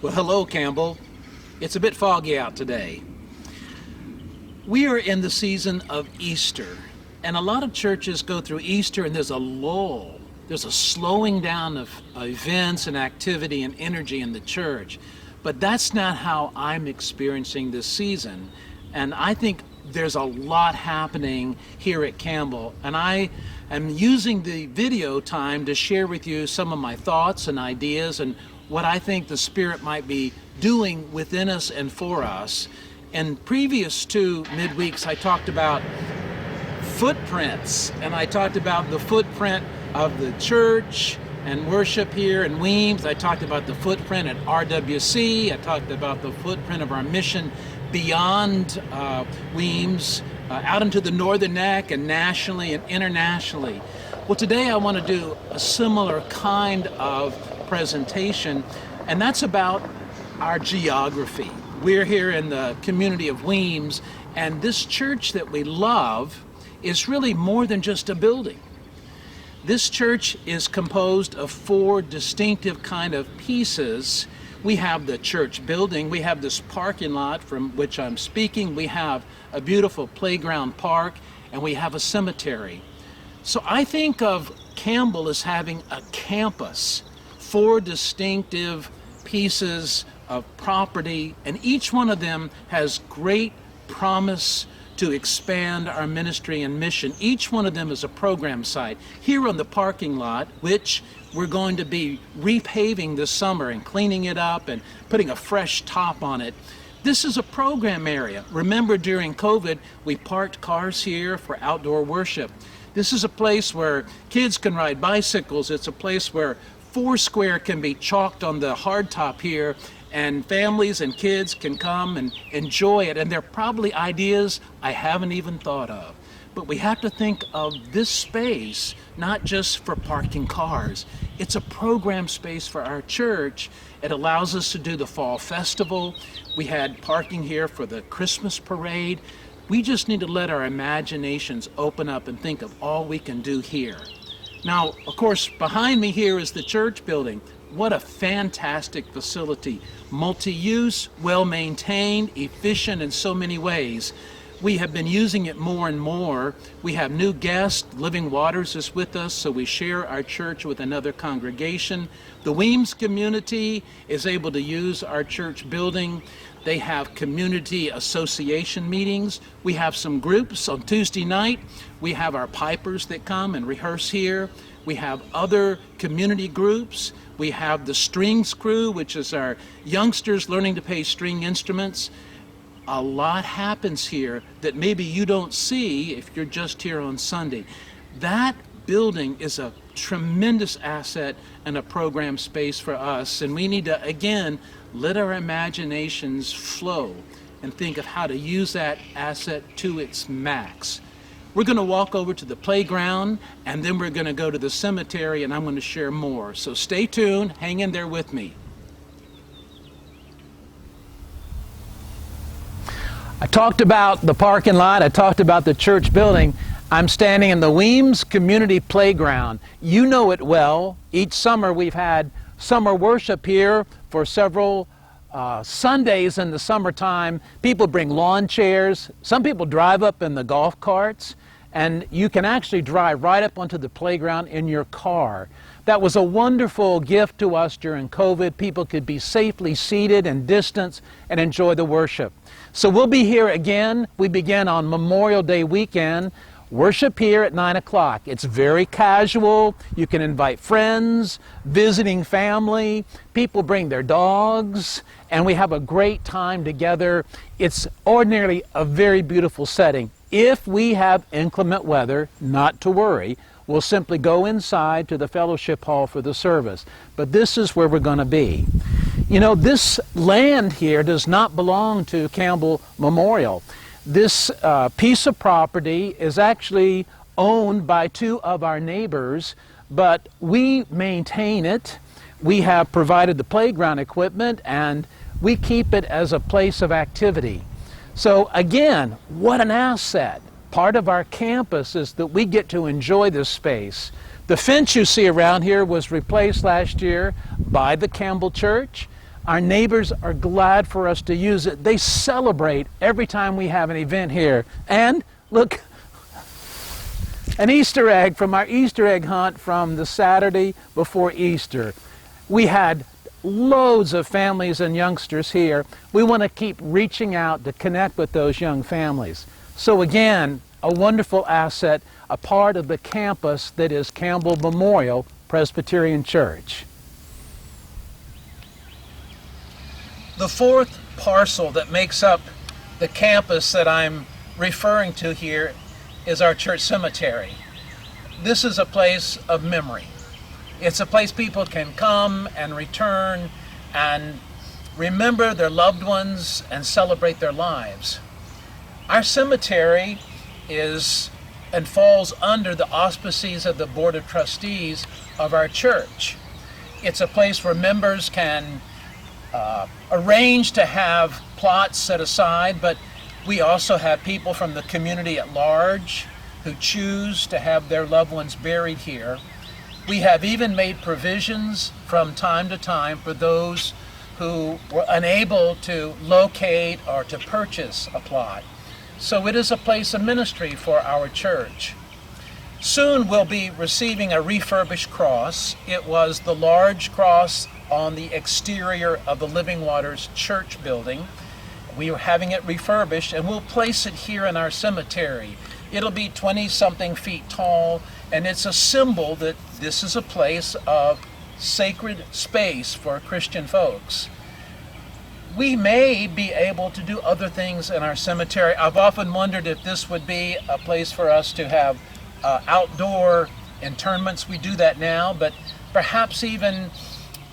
Well, hello, Campbell. It's a bit foggy out today. We are in the season of Easter, and a lot of churches go through Easter and there's a lull. There's a slowing down of events and activity and energy in the church. But that's not how I'm experiencing this season. And I think there's a lot happening here at Campbell. And I am using the video time to share with you some of my thoughts and ideas and what I think the Spirit might be doing within us and for us. In previous two midweeks, I talked about footprints, and I talked about the footprint of the church and worship here in Weems. I talked about the footprint at RWC. I talked about the footprint of our mission beyond Weems, out into the Northern Neck and nationally and internationally. Well, today I want to do a similar kind of presentation, and that's about our geography. We're here in the community of Weems, and this church that we love is really more than just a building. This church is composed of four distinctive kind of pieces. We have the church building, we have this parking lot from which I'm speaking, we have a beautiful playground park, and we have a cemetery. So I think of Campbell as having a campus, four distinctive pieces of property, and each one of them has great promise to expand our ministry and mission. Each one of them is a program site. Here on the parking lot, which we're going to be repaving this summer and cleaning it up and putting a fresh top on it, this is a program area. Remember, during COVID, we parked cars here for outdoor worship. This is a place where kids can ride bicycles. It's a place where Foursquare can be chalked on the hardtop here, and families and kids can come and enjoy it. And there are probably ideas I haven't even thought of. But we have to think of this space not just for parking cars. It's a program space for our church. It allows us to do the fall festival. We had parking here for the Christmas parade. We just need to let our imaginations open up and think of all we can do here. Now, of course, behind me here is the church building. What a fantastic facility. Multi-use, well-maintained, efficient in so many ways. We have been using it more and more. We have new guests. Living Waters is with us, so we share our church with another congregation. The Weems community is able to use our church building. They have community association meetings. We have some groups on Tuesday night. We have our pipers that come and rehearse here. We have other community groups. We have the strings crew, which is our youngsters learning to play string instruments. A lot happens here that maybe you don't see if you're just here on Sunday. That building is a tremendous asset and a program space for us, and we need to, again, let our imaginations flow and think of how to use that asset to its max. We're going to walk over to the playground, and then we're going to go to the cemetery, and I'm going to share more. So stay tuned, hang in there with me. I talked about the parking lot, I talked about the church building. I'm standing in the Weems Community Playground. You know it well. Each summer we've had summer worship here for several Sundays in the summertime. People bring lawn chairs. Some people drive up in the golf carts, and you can actually drive right up onto the playground in your car. That was a wonderful gift to us during COVID. People could be safely seated and distanced and enjoy the worship. So we'll be here again. We begin on Memorial Day weekend. Worship here at 9 o'clock. It's very casual. You can invite friends, visiting family. People bring their dogs, and we have a great time together. It's ordinarily a very beautiful setting. If we have inclement weather, not to worry. We'll simply go inside to the fellowship hall for the service. But this is where we're going to be. You know, this land here does not belong to Campbell Memorial. This piece of property is actually owned by two of our neighbors, but we maintain it. We have provided the playground equipment, and we keep it as a place of activity. So again, what an asset. Part of our campus is that we get to enjoy this space. The fence you see around here was replaced last year by the Campbell Church. Our neighbors are glad for us to use it. They celebrate every time we have an event here. And look, an Easter egg from our Easter egg hunt from the Saturday before Easter. We had loads of families and youngsters here. We want to keep reaching out to connect with those young families. So again, a wonderful asset, a part of the campus that is Campbell Memorial Presbyterian Church. The fourth parcel that makes up the campus that I'm referring to here is our church cemetery. This is a place of memory. It's a place people can come and return and remember their loved ones and celebrate their lives. Our cemetery is and falls under the auspices of the Board of Trustees of our church. It's a place where members can arrange to have plots set aside, but we also have people from the community at large who choose to have their loved ones buried here. We have even made provisions from time to time for those who were unable to locate or to purchase a plot. So it is a place of ministry for our church. Soon we'll be receiving a refurbished cross. It was the large cross on the exterior of the Living Waters church building. We are having it refurbished, and we'll place it here in our cemetery. It'll be 20-something feet tall, and it's a symbol that this is a place of sacred space for Christian folks. We may be able to do other things in our cemetery. I've often wondered if this would be a place for us to have outdoor interments. We do that now, but perhaps even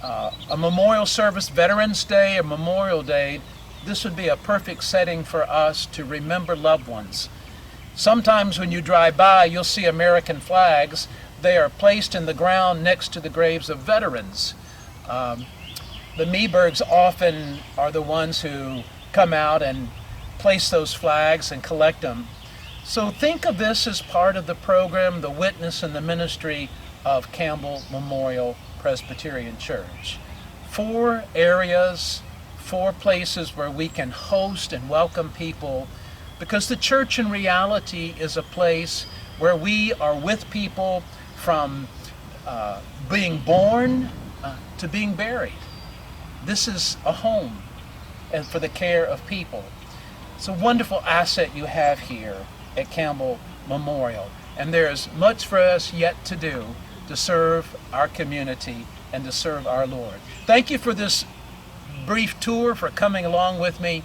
a memorial service, Veterans Day or Memorial Day, this would be a perfect setting for us to remember loved ones. Sometimes when you drive by, you'll see American flags. They are placed in the ground next to the graves of veterans. The Meebergs often are the ones who come out and place those flags and collect them. So think of this as part of the program, the witness and the ministry of Campbell Memorial Presbyterian Church. 4 areas, 4 places where we can host and welcome people, because the church in reality is a place where we are with people from being born to being buried. This is a home and for the care of people. It's a wonderful asset you have here at Campbell Memorial, and there is much for us yet to do to serve our community and to serve our Lord. Thank you for this brief tour, for coming along with me.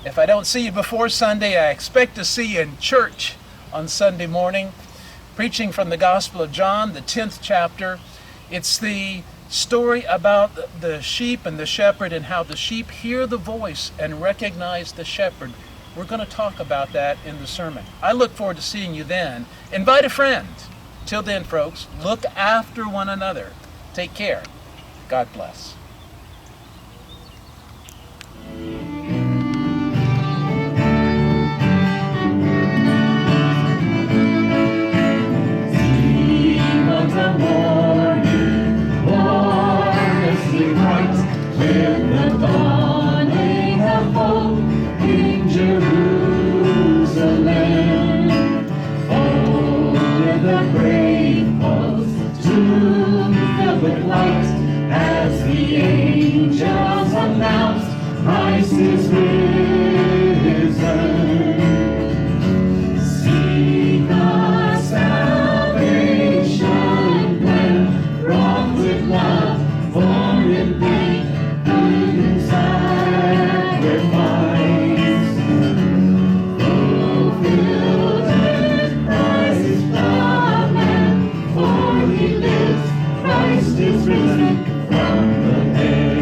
If I don't see you before Sunday, I expect to see you in church on Sunday morning, preaching from the Gospel of John, the 10th chapter. It's the story about the sheep and the shepherd and how the sheep hear the voice and recognize the shepherd. We're going to talk about that in the sermon. I look forward to seeing you then. Invite a friend. Till then, folks, look after one another. Take care. God bless. The morning, gloriously bright, with the dawning of hope in Jerusalem. Folded the grave clothes, tomb filled with light, as the angels announced Christ is risen. Seek the salvation plan, wrought with love, born in faith, in sacrifice. Fulfilled in Christ the man, for he lives, Christ is risen from the dead.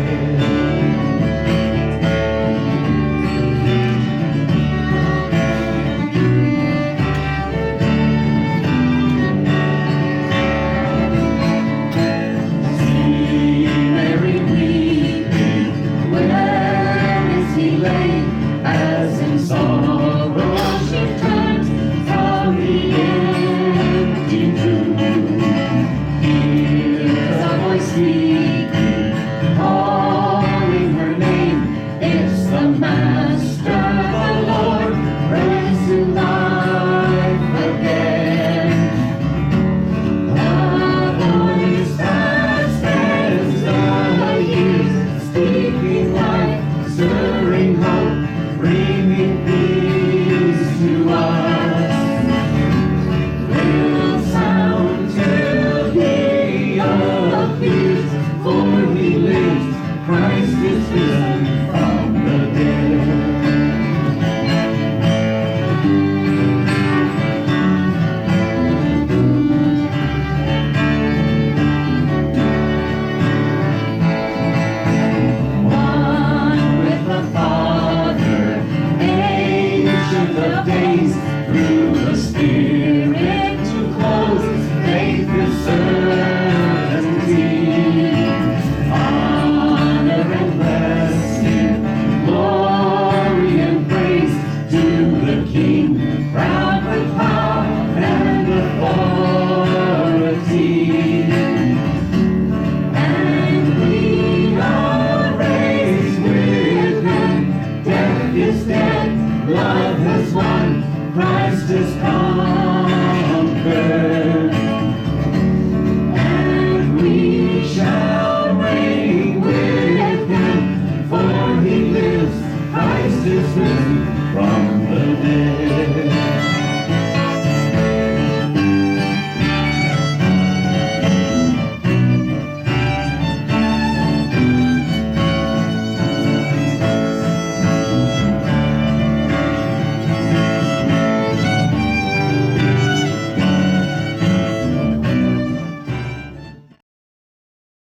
Word.